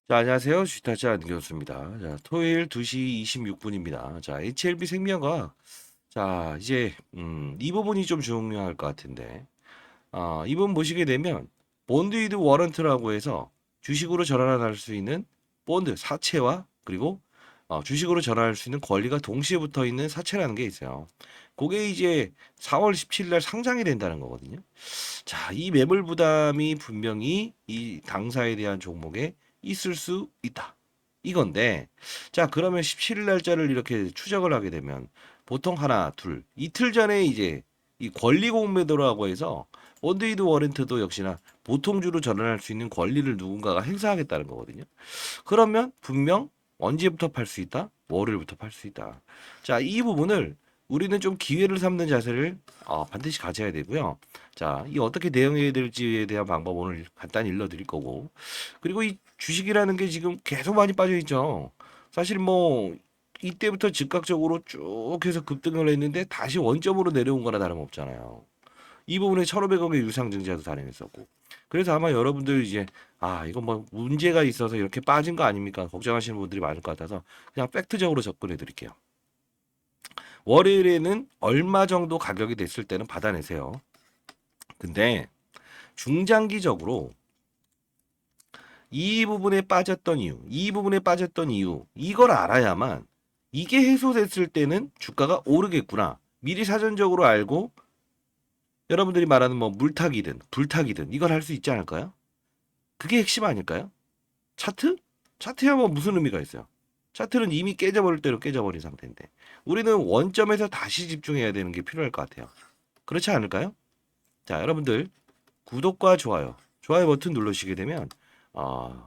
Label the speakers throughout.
Speaker 1: 자, 안녕하세요. 주식타짜 안교수입니다. 자, 토요일 2시 26분입니다. 자, HLB 생명과학. 자, 이제, 이 부분이 좀 중요할 것 같은데, 이 부분 보시게 되면, 본드 위드 워런트라고 해서 주식으로 전환할 수 있는 본드 사채와 그리고 주식으로 전환할 수 있는 권리가 동시에 붙어 있는 사채라는 게 있어요. 그게 이제 4월 17일 날 상장이 된다는 거거든요. 자, 이 매물 부담이 분명히 이 당사에 대한 종목에 있을 수 있다. 이건데, 자, 그러면 17일 날짜를 이렇게 추적을 하게 되면 보통 하나, 둘, 이틀 전에 이제 이 권리 공매도라고 해서 본드이드 워런트도 역시나 보통주로 전환할 수 있는 권리를 누군가가 행사하겠다는 거거든요. 그러면 분명 언제부터 팔 수 있다? 월요일부터 팔 수 있다. 자, 이 부분을 우리는 좀 기회를 삼는 자세를 반드시 가져야 되고요. 자, 이 어떻게 대응해야 될지에 대한 방법 오늘 간단히 일러드릴 거고. 그리고 이 주식이라는 게 지금 계속 많이 빠져 있죠. 사실 뭐 이때부터 즉각적으로 쭉 해서 급등을 했는데 다시 원점으로 내려온 거나 다름없잖아요. 이 부분에 1,500억의 유상증자도 단행했었고. 그래서 아마 여러분들 이제 이건 뭐 문제가 있어서 이렇게 빠진 거 아닙니까? 걱정하시는 분들이 많을 것 같아서 그냥 팩트적으로 접근해 드릴게요. 월요일에는 얼마 정도 가격이 됐을 때는 받아내세요. 근데 중장기적으로 이 부분에 빠졌던 이유, 이걸 알아야만 이게 해소됐을 때는 주가가 오르겠구나. 미리 사전적으로 알고 여러분들이 말하는 뭐 물타기든 불타기든 이걸 할 수 있지 않을까요? 그게 핵심 아닐까요? 차트? 차트야 뭐 무슨 의미가 있어요? 차트는 이미 깨져버릴 대로 깨져버린 상태인데 우리는 원점에서 다시 집중해야 되는 게 필요할 것 같아요. 그렇지 않을까요? 자, 여러분들 구독과 좋아요 버튼 눌러주시게 되면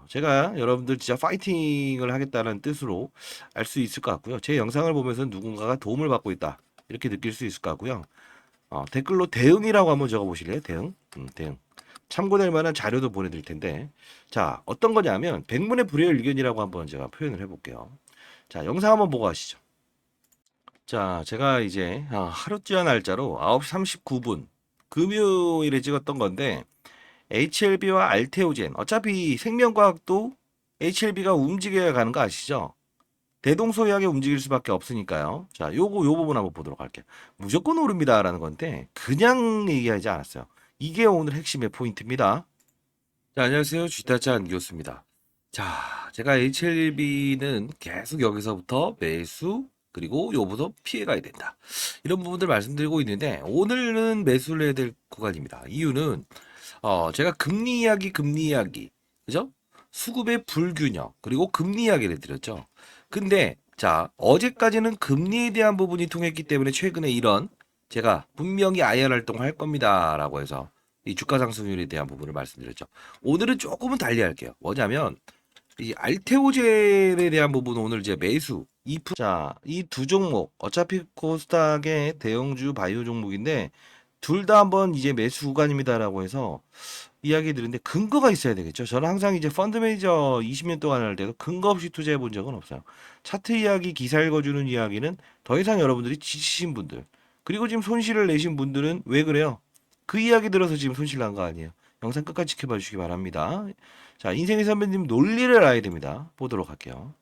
Speaker 1: 제가 여러분들 진짜 파이팅을 하겠다는 뜻으로 알 수 있을 것 같고요. 제 영상을 보면서 누군가가 도움을 받고 있다 이렇게 느낄 수 있을 것 같고요. 댓글로 대응이라고 한번 적어보실래요? 대응, 대응. 참고될 만한 자료도 보내드릴 텐데, 자, 어떤 거냐면 백문의 불여일견이라고 한번 제가 표현을 해볼게요. 자, 영상 한번 보고 가시죠. 자, 제가 이제 하루째 날짜로 9시 39분 금요일에 찍었던 건데 HLB와 알테오젠 어차피 생명과학도 HLB가 움직여야 가는 거 아시죠? 대동소이하게 움직일 수밖에 없으니까요. 자, 요 부분 한번 보도록 할게요. 무조건 오릅니다라는 건데 그냥 얘기하지 않았어요. 이게 오늘 핵심의 포인트입니다. 자, 안녕하세요. 쥐타짜 안기호수입니다. 자, 제가 HLB는 계속 여기서부터 매수 그리고 요부터 피해가야 된다. 이런 부분들 말씀드리고 있는데 오늘은 매수를 해야 될 구간입니다. 이유는 제가 금리 이야기, 그죠? 수급의 불균형, 그리고 금리 이야기를 드렸죠. 근데, 자, 어제까지는 금리에 대한 부분이 통했기 때문에 최근에 이런 제가 분명히 IR 활동을 할 겁니다라고 해서 이 주가 상승률에 대한 부분을 말씀드렸죠. 오늘은 조금은 달리 할게요. 뭐냐면, 이 알테오젠에 대한 부분은 오늘 이제 매수 2%. 자, 이 두 종목, 어차피 코스닥의 대형주 바이오 종목인데, 둘 다 한번 이제 매수 구간입니다라고 해서 이야기 드는데 근거가 있어야 되겠죠. 저는 항상 이제 펀드 매니저 20년 동안 할 때도 근거 없이 투자해 본 적은 없어요. 차트 이야기, 기사 읽어주는 이야기는 더 이상 여러분들이 지치신 분들, 그리고 지금 손실을 내신 분들은 왜 그래요? 그 이야기 들어서 지금 손실 난 거 아니에요. 영상 끝까지 지켜봐 주시기 바랍니다. 자, 인생의 선배님 논리를 알아야 됩니다. 보도록 할게요.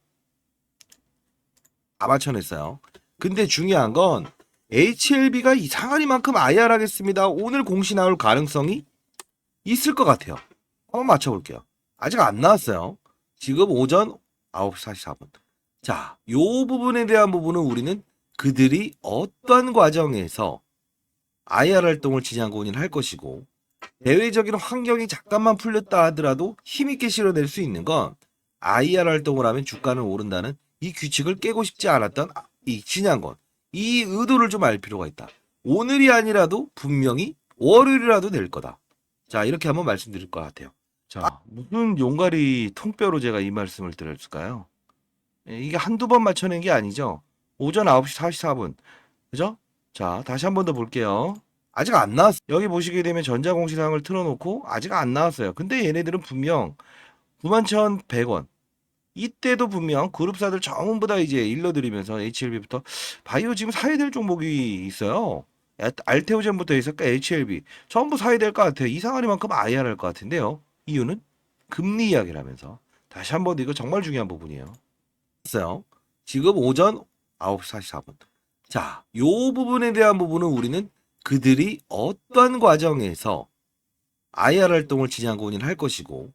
Speaker 1: 다 맞춰냈어요. 근데 중요한 건 HLB가 이상한 이만큼 IR 하겠습니다. 오늘 공시 나올 가능성이 있을 것 같아요. 한번 맞춰볼게요. 아직 안 나왔어요. 지금 오전 9시 44분. 자, 요 부분에 대한 부분은 우리는 그들이 어떤 과정에서 IR 활동을 지향군인 할 것이고, 대외적인 환경이 잠깐만 풀렸다 하더라도 힘있게 실어낼 수 있는 건 IR 활동을 하면 주가는 오른다는 이 규칙을 깨고 싶지 않았던 이 진양건. 이 의도를 좀 알 필요가 있다. 오늘이 아니라도 분명히 월요일이라도 될 거다. 자, 이렇게 한번 말씀드릴 것 같아요. 자, 무슨 용가리 통뼈로 제가 이 말씀을 드렸을까요? 이게 한두 번 맞춰낸 게 아니죠. 오전 9시 44분. 그죠? 자, 다시 한 번 더 볼게요. 아직 안 나왔어요. 여기 보시게 되면 전자공시상을 틀어놓고 아직 안 나왔어요. 근데 얘네들은 분명 91,100원. 이때도 분명 그룹사들 전부 다 이제 일러드리면서 HLB부터 바이오 지금 사야 될 종목이 있어요. 알테오젠부터 해서까 HLB 전부 사야 될 것 같아요. 이상하리만큼 IR 할 것 같은데요. 이유는 금리 이야기를 하면서 다시 한번 이거 정말 중요한 부분이에요. 있어요. 지금 오전 9시 44분. 자, 요 부분에 대한 부분은 우리는 그들이 어떤 과정에서 IR 활동을 진양군인 할 것이고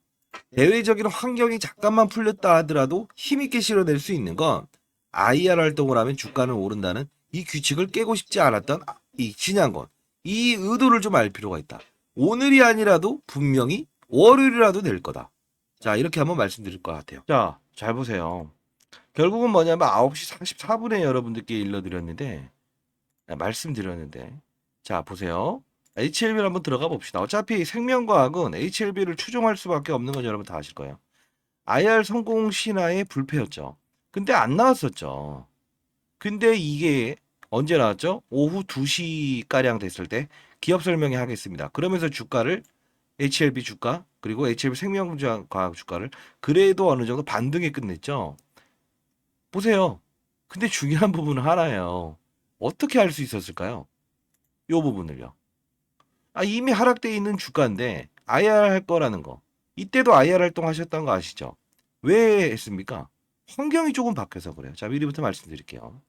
Speaker 1: 대외적인 환경이 잠깐만 풀렸다 하더라도 힘있게 실어낼 수 있는 건 IR 활동을 하면 주가는 오른다는 이 규칙을 깨고 싶지 않았던 이 진양권. 이 의도를 좀 알 필요가 있다. 오늘이 아니라도 분명히 월요일이라도 낼 거다. 자, 이렇게 한번 말씀드릴 것 같아요. 자, 잘 보세요. 결국은 뭐냐면 9시 44분에 여러분들께 일러드렸는데 말씀드렸는데 자 보세요. HLB를 한번 들어가 봅시다. 어차피 생명과학은 HLB를 추종할 수밖에 없는 건 여러분 다 아실 거예요. IR 성공 신화의 불패였죠. 근데 안 나왔었죠. 근데 이게 언제 나왔죠? 오후 2시가량 됐을 때 기업 설명회 하겠습니다. 그러면서 주가를 HLB 주가 그리고 HLB 생명과학 주가를 그래도 어느 정도 반등에 끝냈죠. 보세요. 근데 중요한 부분은 하나예요. 어떻게 할 수 있었을까요? 요 부분을요. 이미 하락돼 있는 주가인데 IR 할 거라는 거. 이때도 IR 활동하셨던 거 아시죠? 왜 했습니까? 환경이 조금 바뀌어서 그래요. 자, 미리부터 말씀드릴게요.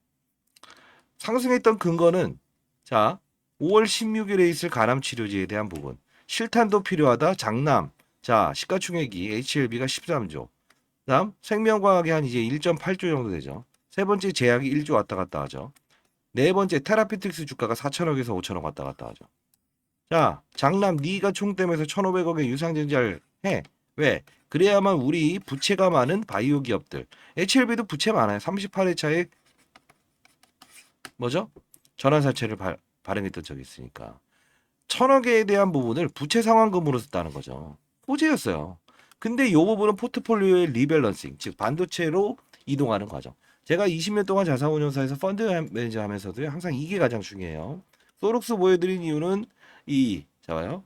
Speaker 1: 상승했던 근거는 자, 5월 16일에 있을 간암 치료제에 대한 부분. 실탄도 필요하다. 장남. 자, 시가총액이 HLB가 13조. 다음 생명과학이 한 이제 1.8조 정도 되죠. 세 번째 제약이 1조 왔다 갔다 하죠. 네 번째 테라피틱스 주가가 4천억에서 5천억 왔다 갔다 하죠. 자, 장남 네가 총댐에서 1,500억의 유상증자를 해. 왜? 그래야만 우리 부채가 많은 바이오 기업들. HLB도 부채 많아요. 38회차에 뭐죠? 전환사채를 발행했던 적이 있으니까. 1,000억에 대한 부분을 부채 상환금으로 썼다는 거죠. 호재였어요. 근데 이 부분은 포트폴리오의 리밸런싱, 즉 반도체로 이동하는 과정. 제가 20년 동안 자산운용사에서 펀드 매니저 하면서도 항상 이게 가장 중요해요. 소록스 보여드린 이유는 자봐요.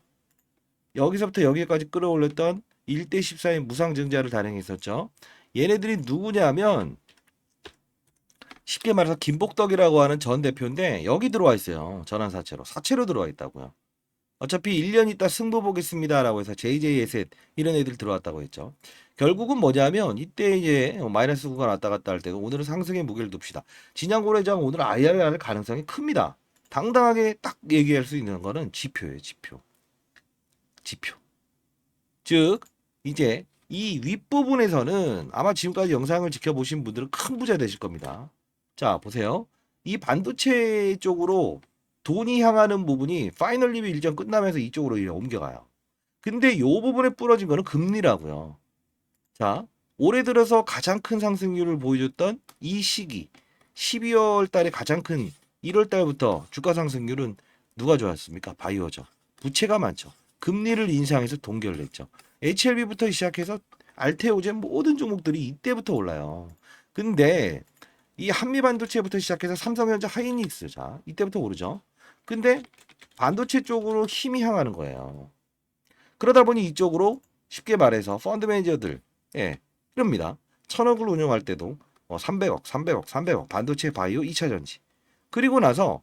Speaker 1: 여기서부터 여기까지 끌어올렸던 1대 14의 무상증자를 단행했었죠. 얘네들이 누구냐면 쉽게 말해서 김복덕이라고 하는 전 대표인데 여기 들어와 있어요. 전환사채로. 사채로 들어와 있다고요. 어차피 1년 있다 승부 보겠습니다라고 해서 JJ 에셋 이런 애들 들어왔다고 했죠. 결국은 뭐냐면 이때 이제 마이너스 구간 왔다 갔다 할 때도 오늘은 상승의 무게를 둡시다. 진양고래장 오늘 IR을 할 가능성이 큽니다. 당당하게 딱 얘기할 수 있는 거는 지표예요. 지표. 즉 이제 이 윗부분에서는 아마 지금까지 영상을 지켜보신 분들은 큰 부자 되실 겁니다. 자 보세요. 이 반도체 쪽으로 돈이 향하는 부분이 파이널 리뷰 일정 끝나면서 이쪽으로 옮겨가요. 근데 요 부분에 부러진 거는 금리라고요. 자, 올해 들어서 가장 큰 상승률을 보여줬던 이 시기 12월 달에 가장 큰 1월 달부터 주가 상승률은 누가 좋았습니까? 바이오죠. 부채가 많죠. 금리를 인상해서 동결을 했죠. HLB부터 시작해서 알테오젠 모든 종목들이 이때부터 올라요. 근데 이 한미반도체부터 시작해서 삼성전자 하이닉스 자 이때부터 오르죠. 근데 반도체 쪽으로 힘이 향하는 거예요. 그러다 보니 이쪽으로 쉽게 말해서 펀드 매니저들 이럽니다. 1,000억을 운용할 때도 300억 반도체 바이오 2차 전지. 그리고 나서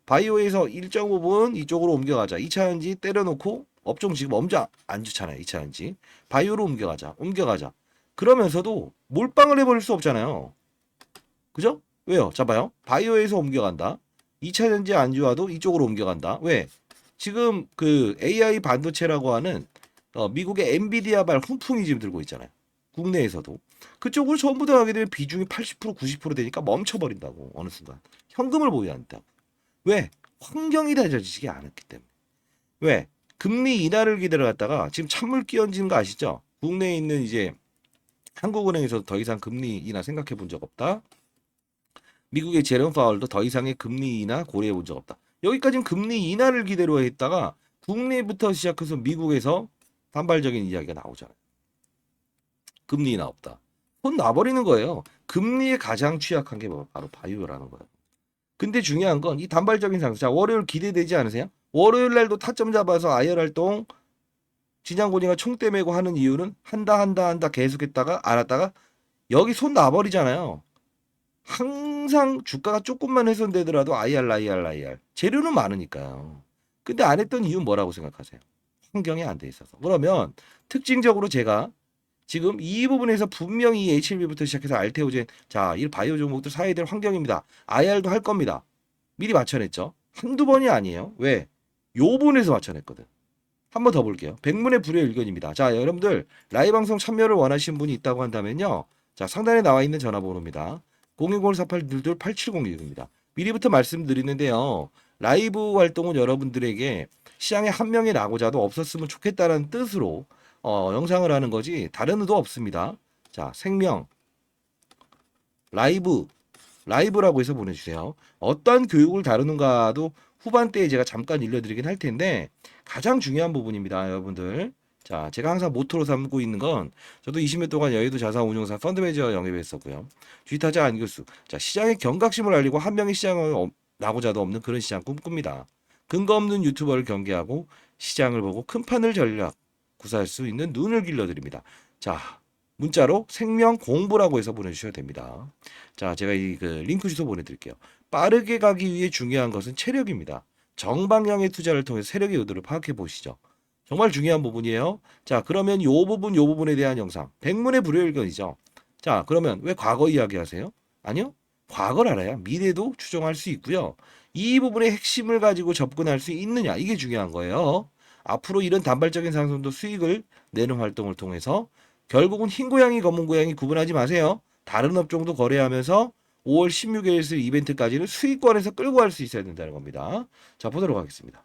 Speaker 1: 바이오에서 일정 부분 이쪽으로 옮겨가자. 2차 전지 때려놓고 업종 지금 엄청 안 좋잖아요. 2차 전지. 바이오로 옮겨가자. 그러면서도 몰빵을 해버릴 수 없잖아요. 그죠? 왜요? 잡아요. 바이오에서 옮겨간다. 2차 전지 안 좋아도 이쪽으로 옮겨간다. 왜? 지금 그 AI 반도체라고 하는 미국의 엔비디아발 훈풍이 지금 들고 있잖아요. 국내에서도. 그쪽으로 전부 다 가게 되면 비중이 80% 90% 되니까 멈춰버린다고. 어느 순간. 현금을 보유한다고. 왜? 환경이 다져지지 않았기 때문에. 왜? 금리 인하를 기다려갔다가 지금 찬물 끼얹는 거 아시죠? 국내에 있는 이제 한국은행에서 더 이상 금리 인하 생각해 본 적 없다. 미국의 제롬 파월도 더 이상의 금리 인하 고려해 본 적 없다. 여기까지는 금리 인하를 기대로 했다가 국내부터 시작해서 미국에서 반발적인 이야기가 나오잖아요. 금리 인하 없다. 혼 나버리는 거예요. 금리에 가장 취약한 게 바로 바이오라는 거예요. 근데 중요한 건 이 단발적인 상승. 자, 월요일 기대되지 않으세요? 월요일 날도 타점 잡아서 IR 활동 진양고리가 총대 메고 하는 이유는 한다 계속했다가 안 왔다가 여기 손 놔버리잖아요. 항상 주가가 조금만 훼손되더라도 IR. 재료는 많으니까요. 근데 안 했던 이유는 뭐라고 생각하세요? 환경이 안 돼 있어서. 그러면 특징적으로 제가 지금 이 부분에서 분명히 HLB부터 시작해서 알테오젠, 자, 이 바이오 종목들 사야 될 환경입니다. IR도 할 겁니다. 미리 맞춰냈죠. 한두 번이 아니에요. 왜? 요 부분에서 맞춰냈거든. 한 번 더 볼게요. 백문의 불여일견입니다. 자, 여러분들 라이브 방송 참여를 원하시는 분이 있다고 한다면요. 자, 상단에 나와 있는 전화번호입니다. 010-4822-8706입니다. 미리부터 말씀드리는데요. 라이브 활동은 여러분들에게 시장에 한 명의 낙오자도 없었으면 좋겠다는 뜻으로 영상을 하는 거지 다른 의도 없습니다. 자, 생명 라이브라고 해서 보내주세요. 어떤 교육을 다루는가도 후반때에 제가 잠깐 일러드리긴 할 텐데 가장 중요한 부분입니다, 여러분들. 자, 제가 항상 모토로 삼고 있는 건 저도 20년 동안 여의도 자산운용사 펀드매니저 영입했었고요. 주식타자 안교수. 자, 시장의 경각심을 알리고 한 명의 시장을 나고자도 없는 그런 시장 꿈꿉니다. 근거 없는 유튜버를 경계하고 시장을 보고 큰 판을 전략 구사할 수 있는 눈을 길러드립니다. 자, 문자로 생명 공부라고 해서 보내주셔야 됩니다. 자, 제가 이 링크 주소 보내드릴게요. 빠르게 가기 위해 중요한 것은 체력입니다. 정방향의 투자를 통해서 세력의 의도를 파악해 보시죠. 정말 중요한 부분이에요. 자, 그러면 요 부분에 대한 영상. 백문의 불여일견이죠. 자, 그러면 왜 과거 이야기하세요? 아니요. 과거를 알아야 미래도 추정할 수 있고요. 이 부분의 핵심을 가지고 접근할 수 있느냐. 이게 중요한 거예요. 앞으로 이런 단발적인 상승도 수익을 내는 활동을 통해서 결국은 흰 고양이, 검은 고양이 구분하지 마세요. 다른 업종도 거래하면서 5월 16일 있을 이벤트까지는 수익권에서 끌고 갈 수 있어야 된다는 겁니다. 자, 보도록 하겠습니다.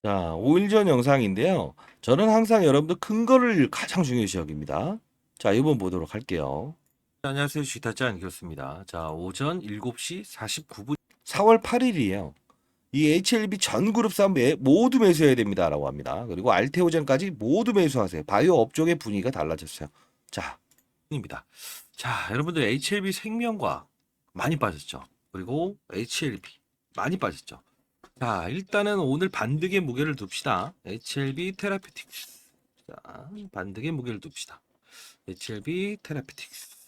Speaker 1: 자, 5일 전 영상인데요. 저는 항상 여러분들 근거를 가장 중요시 여깁니다. 자, 이번 보도록 할게요. 안녕하세요. 주식타짜 안겼습니다. 자, 오전 7시 49분 4월 8일이에요. 이 HLB 전 그룹사 모두 매수해야 됩니다. 라고 합니다. 그리고 알테오젠까지 모두 매수하세요. 바이오 업종의 분위기가 달라졌어요. 자, 입니다. 자, 여러분들 HLB 생명과학 많이 빠졌죠. 그리고 HLB 많이 빠졌죠. 자, 일단은 오늘 반등의 무게를 둡시다. HLB 테라피틱스. 자, 반등의 무게를 둡시다. HLB 테라피틱스.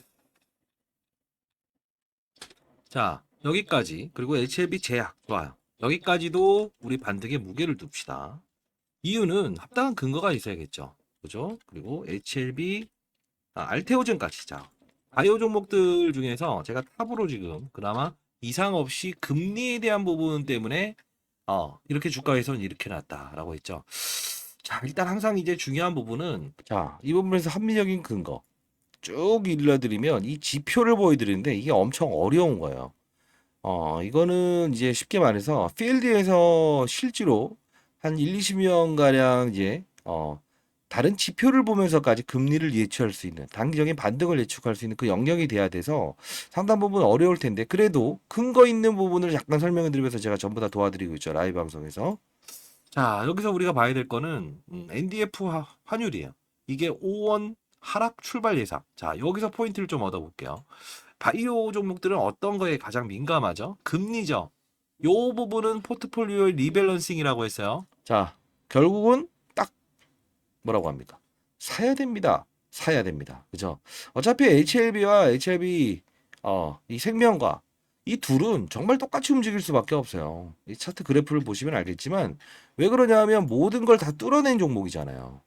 Speaker 1: 자, 여기까지. 그리고 HLB 제약. 좋아요. 여기까지도 우리 반등의 무게를 둡시다. 이유는 합당한 근거가 있어야겠죠. 그죠? 그리고 HLB, 알테오젠까지. 자, 바이오 종목들 중에서 제가 탑으로 지금 그나마 이상 없이 금리에 대한 부분 때문에 이렇게 주가 회선이 이렇게 났다라고 했죠. 자, 일단 항상 이제 중요한 부분은 자, 이 부분에서 합리적인 근거 쭉 일러드리면 이 지표를 보여드리는데 이게 엄청 어려운 거예요. 이거는 이제 쉽게 말해서 필드에서 실제로 한 1, 20명 가량 이제 다른 지표를 보면서까지 금리를 예측할 수 있는 단기적인 반등을 예측할 수 있는 그 영역이 돼야 돼서 상당 부분 어려울 텐데 그래도 근거 있는 부분을 약간 설명해 드리면서 제가 전부 다 도와드리고 있죠. 라이브 방송에서. 자, 여기서 우리가 봐야 될 거는 NDF 환율이에요. 이게 5원 하락 출발 예상. 자, 여기서 포인트를 좀 얻어볼게요. 바이오 종목들은 어떤 거에 가장 민감하죠? 금리죠. 요 부분은 포트폴리오의 리밸런싱이라고 했어요. 자, 결국은 딱 뭐라고 합니까? 사야 됩니다. 사야 됩니다. 그죠? 어차피 HLB와 HLB 이 생명과 이 둘은 정말 똑같이 움직일 수밖에 없어요. 이 차트 그래프를 보시면 알겠지만 왜 그러냐 하면 모든 걸 다 뚫어낸 종목이잖아요.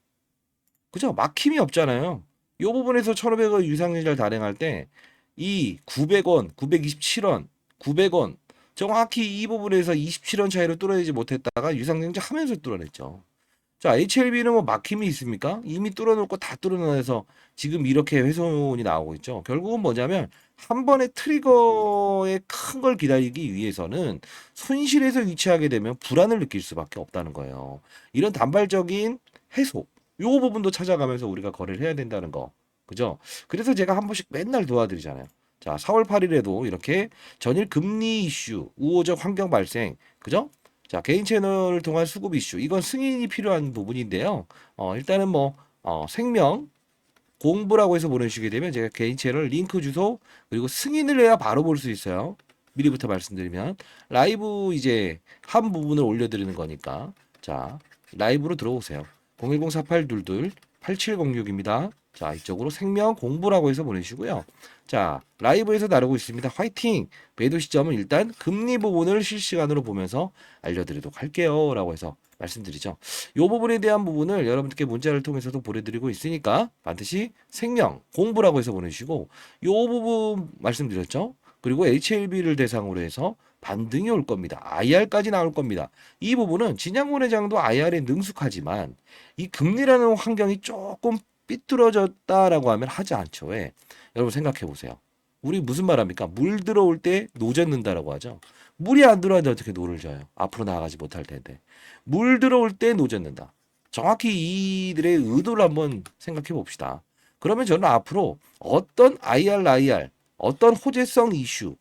Speaker 1: 그죠? 막힘이 없잖아요. 이 부분에서 1,500원 유상증자를 달행할 때 이 900원, 927원, 900원 정확히 이 부분에서 27원 차이로 뚫어내지 못했다가 유상증자 하면서 뚫어냈죠. 자, HLB는 뭐 막힘이 있습니까? 이미 뚫어놓고 다 뚫어내서 지금 이렇게 훼손이 나오고 있죠. 결국은 뭐냐면 한 번의 트리거의 큰 걸 기다리기 위해서는 손실에서 위치하게 되면 불안을 느낄 수밖에 없다는 거예요. 이런 단발적인 해소, 요 부분도 찾아가면서 우리가 거래를 해야 된다는 거. 그죠? 그래서 제가 한 번씩 맨날 도와드리잖아요. 자, 4월 8일에도 이렇게 전일 금리 이슈, 우호적 환경 발생, 그죠? 자, 개인 채널을 통한 수급 이슈. 이건 승인이 필요한 부분인데요. 일단은 생명 공부라고 해서 보내주시게 되면 제가 개인 채널 링크 주소 그리고 승인을 해야 바로 볼 수 있어요. 미리부터 말씀드리면 라이브 이제 한 부분을 올려드리는 거니까 자, 라이브로 들어오세요. 010-4822-8706입니다. 자, 이쪽으로 생명 공부라고 해서 보내시고요. 자, 라이브에서 나르고 있습니다. 화이팅! 매도 시점은 일단 금리 부분을 실시간으로 보면서 알려드리도록 할게요. 라고 해서 말씀드리죠. 이 부분에 대한 부분을 여러분들께 문자를 통해서도 보내드리고 있으니까 반드시 생명, 공부라고 해서 보내주시고 이 부분 말씀드렸죠. 그리고 HLB를 대상으로 해서 반등이 올 겁니다. IR까지 나올 겁니다. 이 부분은 진양곤 회장도 IR에 능숙하지만 이 금리라는 환경이 조금 삐뚤어졌다라고 하면 하지 않죠. 왜? 여러분 생각해 보세요. 우리 무슨 말합니까? 물 들어올 때 노젓는다라고 하죠. 물이 안 들어와도 어떻게 노를 져요? 앞으로 나아가지 못할 텐데. 물 들어올 때 노젓는다. 정확히 이들의 의도를 한번 생각해 봅시다. 그러면 저는 앞으로 어떤 IR, 어떤 호재성 이슈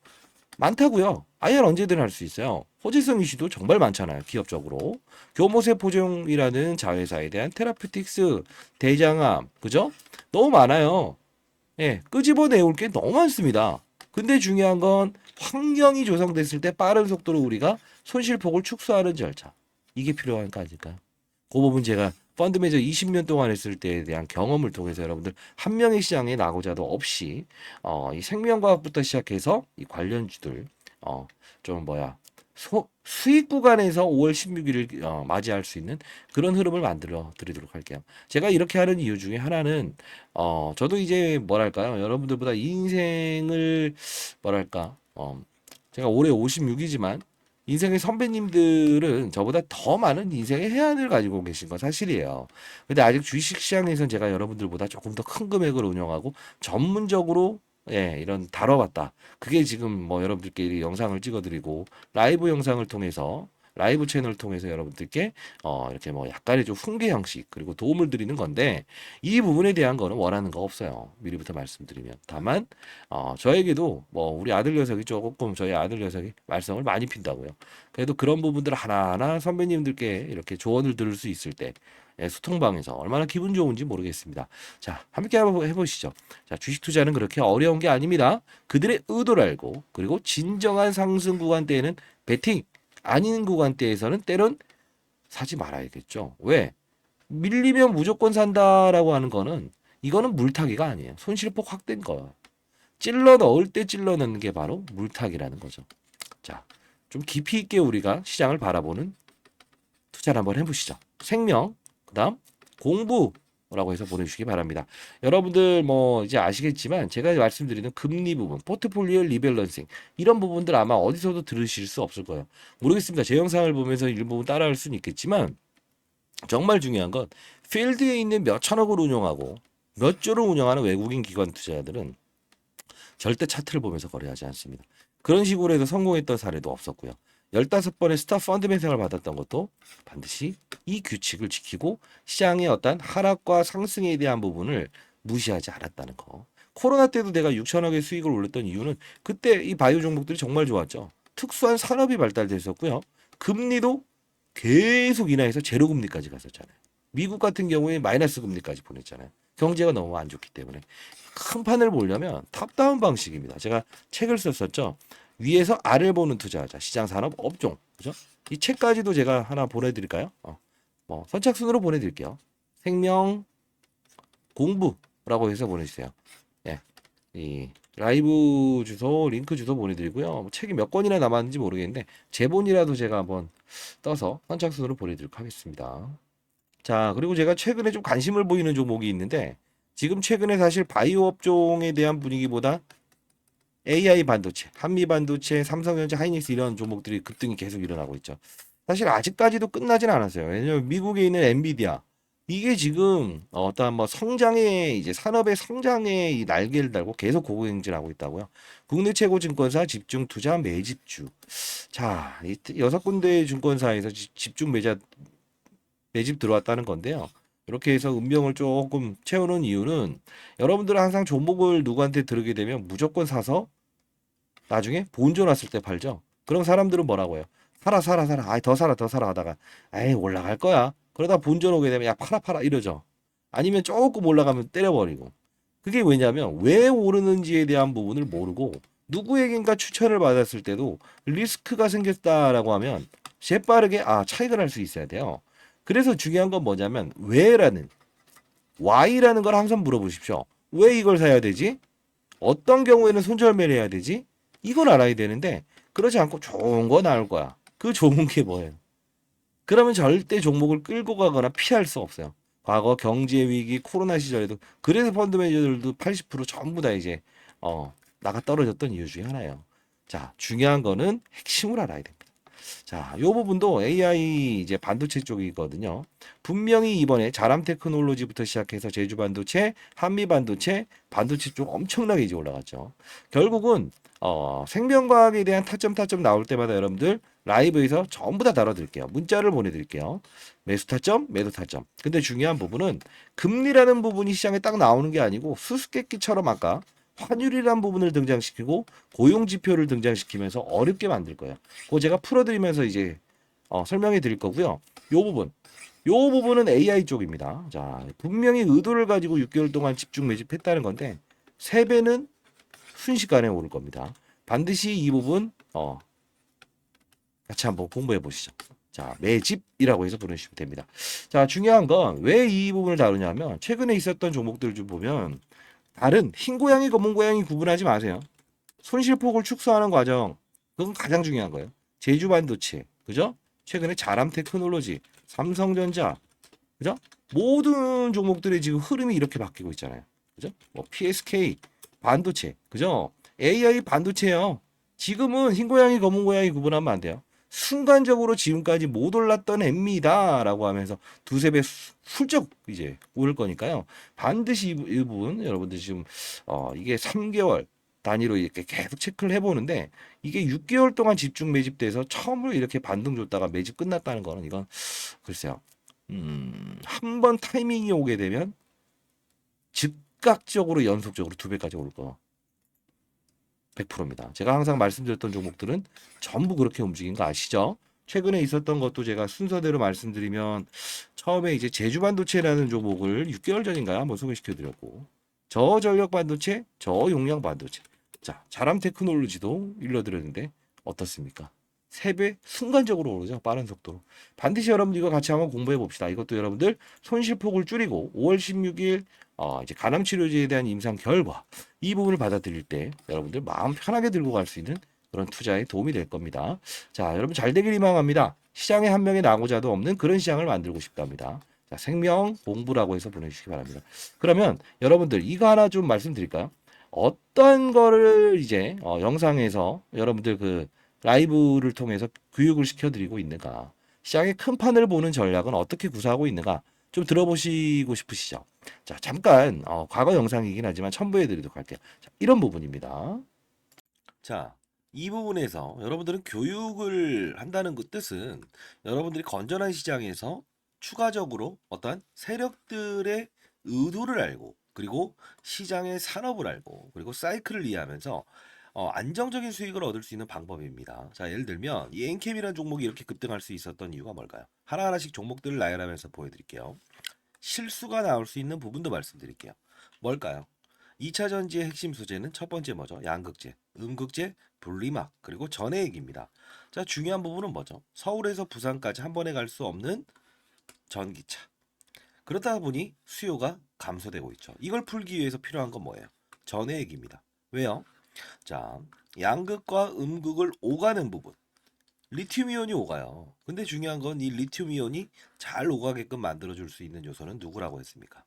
Speaker 1: 많다고요. IR 언제든 할 수 있어요. 호재성 이슈도 정말 많잖아요. 기업적으로. 교모세포종이라는 자회사에 대한 테라퓨틱스, 대장암, 그죠? 너무 많아요. 예, 끄집어내올 게 너무 많습니다. 근데 중요한 건 환경이 조성됐을 때 빠른 속도로 우리가 손실폭을 축소하는 절차. 이게 필요한 거 아닐까요? 그 부분 제가 펀드 매저 20년 동안 했을 때에 대한 경험을 통해서 여러분들 한 명의 시장에 나고자도 없이 이 생명과학부터 시작해서 이 관련주들 좀 수익 구간에서 5월 16일을 맞이할 수 있는 그런 흐름을 만들어 드리도록 할게요. 제가 이렇게 하는 이유 중에 하나는 저도 이제 뭐랄까요, 여러분들보다 인생을 뭐랄까 제가 올해 56이지만 인생의 선배님들은 저보다 더 많은 인생의 해안을 가지고 계신 건 사실이에요. 근데 아직 주식 시장에서는 제가 여러분들보다 조금 더 큰 금액을 운영하고 전문적으로 이런 다뤄봤다. 그게 지금 뭐 여러분들께 이 영상을 찍어드리고 라이브 영상을 통해서 라이브 채널을 통해서 여러분들께 이렇게 뭐 약간의 좀 훈계 형식 그리고 도움을 드리는 건데 이 부분에 대한 거는 원하는 거 없어요. 미리부터 말씀드리면 다만 저에게도 뭐 우리 아들 녀석이 조금 저희 아들 녀석이 말썽을 많이 핀다고요. 그래도 그런 부분들 하나하나 선배님들께 이렇게 조언을 들을 수 있을 때 소통방에서 얼마나 기분 좋은지 모르겠습니다. 자, 함께 한번 해보시죠. 자, 주식 투자는 그렇게 어려운 게 아닙니다. 그들의 의도를 알고 그리고 진정한 상승 구간대에는 베팅 아닌 구간대에서는 때론 사지 말아야겠죠. 왜? 밀리면 무조건 산다라고 하는 거는 이거는 물타기가 아니에요. 손실폭 확대인 거예요. 찔러 넣을 때 찔러 넣는 게 바로 물타기라는 거죠. 자, 좀 깊이 있게 우리가 시장을 바라보는 투자를 한번 해보시죠. 생명, 그다음 공부라고 해서 보내주시기 바랍니다. 여러분들 뭐 이제 아시겠지만 제가 말씀드리는 금리 부분, 포트폴리오 리밸런싱 이런 부분들 아마 어디서도 들으실 수 없을 거예요. 모르겠습니다. 제 영상을 보면서 일부분 따라할 수는 있겠지만 정말 중요한 건 필드에 있는 몇 천억을 운용하고 몇 조를 운영하는 외국인 기관 투자자들은 절대 차트를 보면서 거래하지 않습니다. 그런 식으로 해서 성공했던 사례도 없었고요. 15번의 스타 펀드 매생을 받았던 것도 반드시 이 규칙을 지키고 시장의 어떤 하락과 상승에 대한 부분을 무시하지 않았다는 거. 코로나 때도 내가 6천억의 수익을 올렸던 이유는 그때 이 바이오 종목들이 정말 좋았죠. 특수한 산업이 발달됐었고요. 금리도 계속 인하해서 제로 금리까지 갔었잖아요. 미국 같은 경우에 마이너스 금리까지 보냈잖아요. 경제가 너무 안 좋기 때문에. 큰 판을 보려면 탑다운 방식입니다. 제가 책을 썼었죠. 위에서 아래를 보는 투자하자. 시장 산업 업종. 그죠? 이 책까지도 제가 하나 보내드릴까요? 뭐 선착순으로 보내드릴게요. 생명 공부라고 해서 보내주세요. 예. 이 라이브 주소, 링크 주소 보내드리고요. 뭐 책이 몇 권이나 남았는지 모르겠는데 제본이라도 제가 한번 떠서 선착순으로 보내드리도록 하겠습니다. 자, 그리고 제가 최근에 좀 관심을 보이는 종목이 있는데 지금 최근에 사실 바이오 업종에 대한 분위기보다 AI 반도체, 한미 반도체, 삼성전자, 하이닉스 이런 종목들이 급등이 계속 일어나고 있죠. 사실 아직까지도 끝나진 않았어요. 왜냐면 미국에 있는 엔비디아 이게 지금 어떠한 뭐 성장의 이제 산업의 성장의 이 날개를 달고 계속 고공행진하고 있다고요. 국내 최고 증권사 집중 투자 매집주. 자, 이 6군데 증권사에서 집중 매집 들어왔다는 건데요. 이렇게 해서 운명을 조금 채우는 이유는 여러분들은 항상 종목을 누구한테 들으게 되면 무조건 사서 나중에 본전 왔을 때 팔죠. 그럼 사람들은 뭐라고 해요? 사라. 아이, 더 사라 하다가 에이, 올라갈 거야. 그러다 본전 오게 되면 야, 팔아 이러죠. 아니면 조금 올라가면 때려버리고. 그게 왜냐면 왜 오르는지에 대한 부분을 모르고 누구에겐가 추천을 받았을 때도 리스크가 생겼다라고 하면 재빠르게 차익을 할 수 있어야 돼요. 그래서 중요한 건 뭐냐면 왜라는 why라는 걸 항상 물어보십시오. 왜 이걸 사야 되지? 어떤 경우에는 손절매를 해야 되지? 이걸 알아야 되는데 그러지 않고 좋은 거 나올 거야. 그 좋은 게 뭐예요? 그러면 절대 종목을 끌고 가거나 피할 수 없어요. 과거 경제 위기, 코로나 시절에도 그래서 펀드 매니저들도 80% 전부 다 이제 나가 떨어졌던 이유 중에 하나예요. 자, 중요한 거는 핵심을 알아야 됩니다. 자, 요 부분도 AI 이제 반도체 쪽이거든요. 분명히 이번에 자람 테크놀로지부터 시작해서 제주 반도체, 한미 반도체, 반도체 쪽 엄청나게 이제 올라갔죠. 결국은 생명과학에 대한 타점 나올 때마다 여러분들 라이브에서 전부 다 다뤄드릴게요. 문자를 보내드릴게요. 매수 타점, 매도 타점. 근데 중요한 부분은 금리라는 부분이 시장에 딱 나오는 게 아니고 수수께끼처럼 아까 환율이란 부분을 등장시키고 고용 지표를 등장시키면서 어렵게 만들 거예요. 그거 제가 풀어드리면서 이제 설명해 드릴 거고요. 요 부분은 AI 쪽입니다. 자, 분명히 의도를 가지고 6개월 동안 집중 매집했다는 건데 3배는 순식간에 오를 겁니다. 반드시 이 부분 같이 한번 공부해 보시죠. 자, 매집이라고 해서 부르시면 됩니다. 자, 중요한 건 왜 이 부분을 다루냐면 최근에 있었던 종목들 좀 보면 다른 흰 고양이 검은 고양이 구분하지 마세요. 손실폭을 축소하는 과정 그건 가장 중요한 거예요. 제주 반도체 그죠? 최근에 자람 테크놀로지, 삼성전자 그죠? 모든 종목들이 지금 흐름이 이렇게 바뀌고 있잖아요. 그죠? 뭐 PSK 반도체 그죠? AI 반도체요. 지금은 흰 고양이 검은 고양이 구분하면 안 돼요. 순간적으로 지금까지 못 올랐던 애입니다라고 하면서 두세 배 훌쩍 이제 오를 거니까요. 반드시 이 부분 여러분들 지금 이게 3개월 단위로 이렇게 계속 체크를 해보는데 이게 6개월 동안 집중 매집돼서 처음으로 이렇게 반등 줬다가 매집 끝났다는 거는 이건 글쎄요. 한 번 타이밍이 오게 되면 즉각적으로 연속적으로 2배까지 오를 거 100%입니다. 제가 항상 말씀드렸던 종목들은 전부 그렇게 움직인 거 아시죠? 최근에 있었던 것도 제가 순서대로 말씀드리면 처음에 이제 제주반도체라는 종목을 6개월 전인가요? 한번 소개시켜 드렸고 저전력 반도체, 저용량 반도체. 자, 자람 테크놀로지도 일러드렸는데 어떻습니까? 3배 순간적으로 오르죠. 빠른 속도로. 반드시 여러분들 이거 같이 한번 공부해 봅시다. 이것도 여러분들 손실폭을 줄이고 5월 16일 이제 간암 치료제에 대한 임상 결과 이 부분을 받아들일 때 여러분들 마음 편하게 들고 갈 수 있는 그런 투자에 도움이 될 겁니다. 자, 여러분 잘 되길 희망합니다. 시장에 한 명의 나고자도 없는 그런 시장을 만들고 싶답니다. 자, 생명 공부라고 해서 보내주시기 바랍니다. 그러면 여러분들 이거 하나 좀 말씀드릴까요? 어떤 거를 이제 영상에서 여러분들 그 라이브를 통해서 교육을 시켜드리고 있는가? 시장의 큰 판을 보는 전략은 어떻게 구사하고 있는가? 좀 들어보시고 싶으시죠? 자, 잠깐 과거 영상이긴 하지만 첨부해 드리도록 할게요. 자, 이런 부분입니다. 자, 이 부분에서 여러분들은 교육을 한다는 그 뜻은 여러분들이 건전한 시장에서 추가적으로 어떠한 세력들의 의도를 알고 그리고 시장의 산업을 알고 그리고 사이클을 이해하면서 안정적인 수익을 얻을 수 있는 방법입니다. 자, 예를 들면 이 엔캠이라는 종목이 이렇게 급등할 수 있었던 이유가 뭘까요? 하나하나씩 종목들을 나열하면서 보여드릴게요. 실수가 나올 수 있는 부분도 말씀드릴게요. 뭘까요? 2차 전지의 핵심 소재는 첫 번째 뭐죠? 양극재, 음극재, 분리막, 그리고 전해액입니다. 자, 중요한 부분은 뭐죠? 서울에서 부산까지 한 번에 갈 수 없는 전기차. 그렇다 보니 수요가 감소되고 있죠. 이걸 풀기 위해서 필요한 건 뭐예요? 전해액입니다. 왜요? 자, 양극과 음극을 오가는 부분. 리튬 이온이 오가요. 근데 중요한 건 이 리튬 이온이 잘 오가게끔 만들어줄 수 있는 요소는 누구라고 했습니까?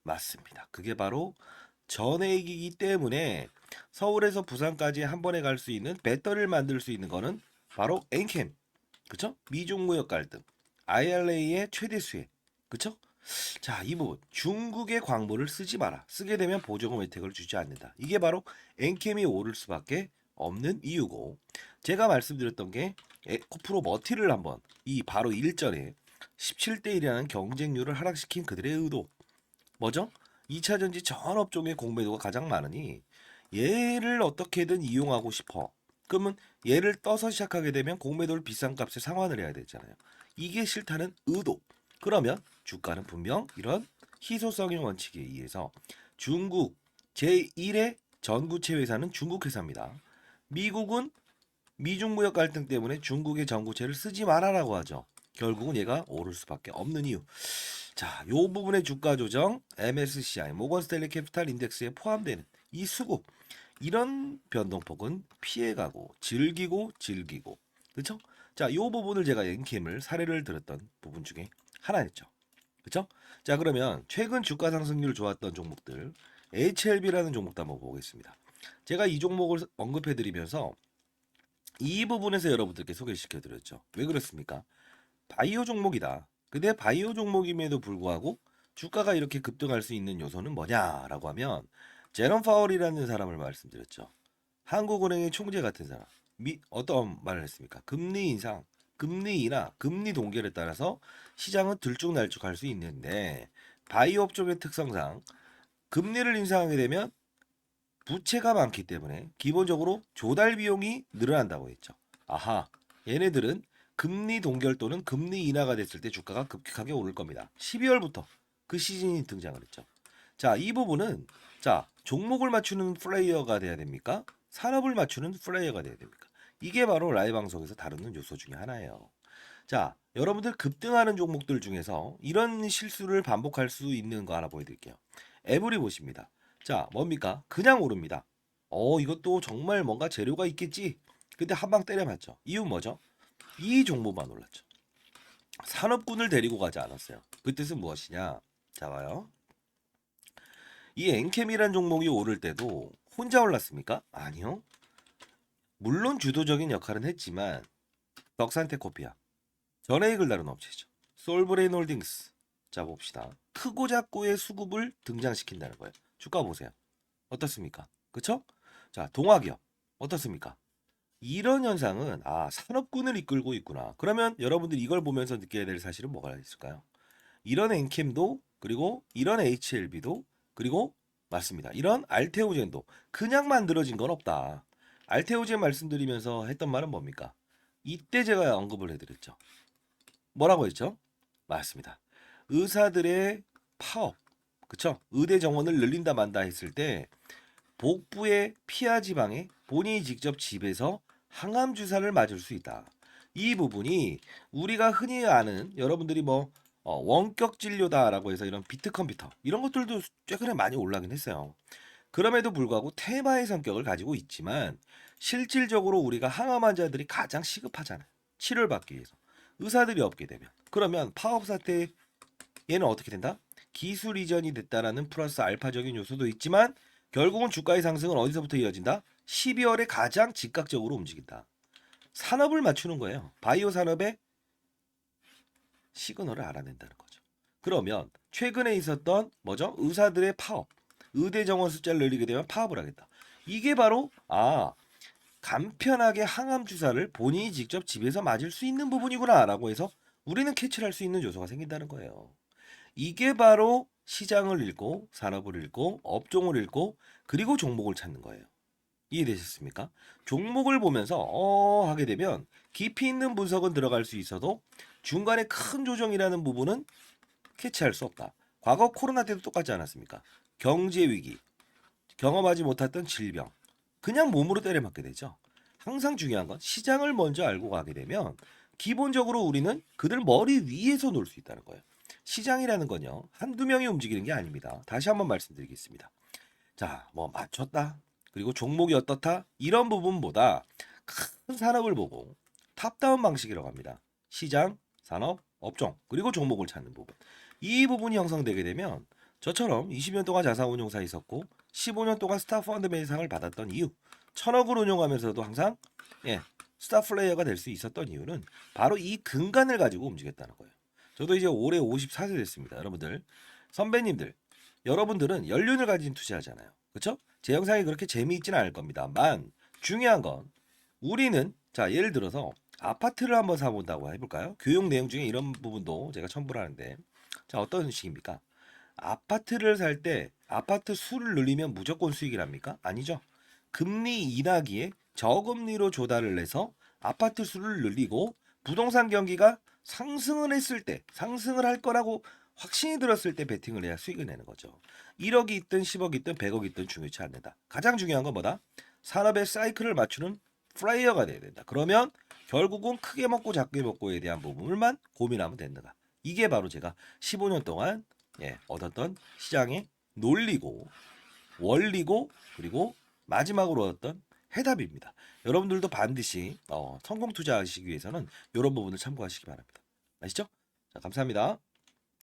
Speaker 1: 맞습니다. 그게 바로 전해액이기 때문에 서울에서 부산까지 한 번에 갈 수 있는 배터리를 만들 수 있는 거는 바로 엔캠. 그쵸? 미중 무역 갈등. IRA의 최대 수혜. 그쵸? 자, 이 부분. 중국의 광물을 쓰지 마라. 쓰게 되면 보조금 혜택을 주지 않는다. 이게 바로 엔캠이 오를 수밖에 없는 이유고. 제가 말씀드렸던 게 에코프로 머티를 한번 이 바로 일전에 17대 1이라는 경쟁률을 하락시킨 그들의 의도. 뭐죠? 2차 전지 전 업종의 공매도가 가장 많으니 얘를 어떻게든 이용하고 싶어. 그러면 얘를 떠서 시작하게 되면 공매도를 비싼 값에 상환을 해야 되잖아요. 이게 싫다는 의도. 그러면 주가는 분명 이런 희소성의 원칙에 의해서 중국 제1의 전구체 회사는 중국 회사입니다. 미국은 미중 무역 갈등 때문에 중국의 전구체를 쓰지 말아라고 하죠. 결국은 얘가 오를 수밖에 없는 이유. 자, 요 부분의 주가 조정 MSCI 모건 스탠리 캐피탈 인덱스에 포함되는 이 수급 이런 변동폭은 피해가고 즐기고 그렇죠? 자, 이 부분을 제가 엔캠을 사례를 들었던 부분 중에 하나였죠. 그렇죠? 자, 그러면 최근 주가 상승률 좋았던 종목들 HLB라는 종목도 한번 보겠습니다. 제가 이 종목을 언급해 드리면서 이 부분에서 여러분들께 소개시켜 드렸죠. 왜 그렇습니까? 바이오 종목이다. 근데 바이오 종목임에도 불구하고 주가가 이렇게 급등할 수 있는 요소는 뭐냐라고 하면 제롬 파월이라는 사람을 말씀드렸죠. 한국은행의 총재 같은 사람. 어떤 말을 했습니까? 금리 인상, 금리 인하, 금리 동결에 따라서 시장은 들쭉날쭉할 수 있는데 바이오 업종의 특성상 금리를 인상하게 되면 부채가 많기 때문에 기본적으로 조달 비용이 늘어난다고 했죠. 아하, 얘네들은 금리 동결 또는 금리 인하가 됐을 때 주가가 급격하게 오를 겁니다. 12월부터 그 시즌이 등장을 했죠. 자, 이 부분은 자, 종목을 맞추는 플레이어가 돼야 됩니까? 산업을 맞추는 플레이어가 돼야 됩니까? 이게 바로 라이브 방송에서 다루는 요소 중에 하나예요. 자, 여러분들 급등하는 종목들 중에서 이런 실수를 반복할 수 있는 거 하나 보여드릴게요. 에브리 보십니다. 자, 뭡니까? 그냥 오릅니다. 이것도 정말 뭔가 재료가 있겠지. 근데 한 방 때려맞죠. 이유 뭐죠? 이 종목만 올랐죠. 산업군을 데리고 가지 않았어요. 그 뜻은 무엇이냐? 자, 봐요. 이 엔캠이란 종목이 오를 때도 혼자 올랐습니까? 아니요. 물론 주도적인 역할은 했지만 덕산테코피아, 전해익을 다룬 업체죠. 솔브레인 홀딩스. 자, 봅시다. 크고 작고의 수급을 등장시킨다는 거예요. 주가 보세요. 어떻습니까? 그쵸? 자, 동화기업 어떻습니까? 이런 현상은 산업군을 이끌고 있구나. 그러면 여러분들이 이걸 보면서 느껴야 될 사실은 뭐가 있을까요? 이런 엔캠도 그리고 이런 HLB도 그리고 맞습니다. 이런 알테오젠도 그냥 만들어진 건 없다. 알테오젠 말씀드리면서 했던 말은 뭡니까? 이때 제가 언급을 해드렸죠. 뭐라고 했죠? 맞습니다. 의사들의 파업, 그쵸? 의대 정원을 늘린다 만다 했을 때 복부의 피하 지방에 본인이 직접 집에서 항암 주사를 맞을 수 있다. 이 부분이 우리가 흔히 아는 여러분들이 원격 진료다라고 해서 이런 비트 컴퓨터 이런 것들도 최근에 많이 올라긴 했어요. 그럼에도 불구하고 테마의 성격을 가지고 있지만 실질적으로 우리가 항암 환자들이 가장 시급하잖아요. 치료를 받기 위해서. 의사들이 없게 되면. 그러면 파업 사태 얘는 어떻게 된다? 기술 이전이 됐다라는 플러스 알파적인 요소도 있지만 결국은 주가의 상승은 어디서부터 이어진다? 12월에 가장 즉각적으로 움직인다. 산업을 맞추는 거예요. 바이오 산업의 시그널을 알아낸다는 거죠. 그러면 최근에 있었던 뭐죠? 의사들의 파업. 의대 정원 숫자를 늘리게 되면 파업을 하겠다. 이게 바로 간편하게 항암 주사를 본인이 직접 집에서 맞을 수 있는 부분이구나라고 해서 우리는 캐치를 할 수 있는 요소가 생긴다는 거예요. 이게 바로 시장을 읽고 산업을 읽고 업종을 읽고 그리고 종목을 찾는 거예요. 이해되셨습니까? 종목을 보면서 하게 되면 깊이 있는 분석은 들어갈 수 있어도 중간에 큰 조정이라는 부분은 캐치할 수 없다. 과거 코로나 때도 똑같지 않았습니까? 경제 위기, 경험하지 못했던 질병, 그냥 몸으로 때려맞게 되죠. 항상 중요한 건 시장을 먼저 알고 가게 되면 기본적으로 우리는 그들 머리 위에서 놀 수 있다는 거예요. 시장이라는 건요, 한두 명이 움직이는 게 아닙니다. 다시 한번 말씀드리겠습니다. 자, 맞췄다. 그리고 종목이 어떻다. 이런 부분보다 큰 산업을 보고 탑다운 방식이라고 합니다. 시장, 산업, 업종, 그리고 종목을 찾는 부분. 이 부분이 형성되게 되면 저처럼 20년 동안 자산운용사 있었고 15년 동안 스타 펀드 매상을 받았던 이유, 1000억을 운용하면서도 항상 스타 플레이어가 될 수 있었던 이유는 바로 이 근간을 가지고 움직였다는 거예요. 저도 이제 올해 54세 됐습니다. 여러분들, 선배님들, 여러분들은 연륜을 가진 투자하잖아요. 그렇죠? 제 영상이 그렇게 재미있지는 않을 겁니다만 중요한 건 우리는 자, 예를 들어서 아파트를 한번 사본다고 해볼까요? 교육 내용 중에 이런 부분도 제가 첨부를 하는데 자, 어떤 식입니까? 아파트를 살 때 아파트 수를 늘리면 무조건 수익이랍니까? 아니죠. 금리 인하기에 저금리로 조달을 해서 아파트 수를 늘리고 부동산 경기가 상승을 했을 때 상승을 할 거라고 확신이 들었을 때 베팅을 해야 수익을 내는 거죠. 1억이 있든 10억이 있든 100억이 있든 중요치 않는다. 가장 중요한 건 뭐다? 산업의 사이클을 맞추는 플레이어가 돼야 된다. 그러면 결국은 크게 먹고 작게 먹고에 대한 부분을만 고민하면 된다. 이게 바로 제가 15년 동안 얻었던 시장의 논리고 원리고 그리고 마지막으로 얻었던 해답입니다. 여러분들도 반드시 성공 투자하시기 위해서는 이런 부분을 참고하시기 바랍니다. 아시죠? 자, 감사합니다.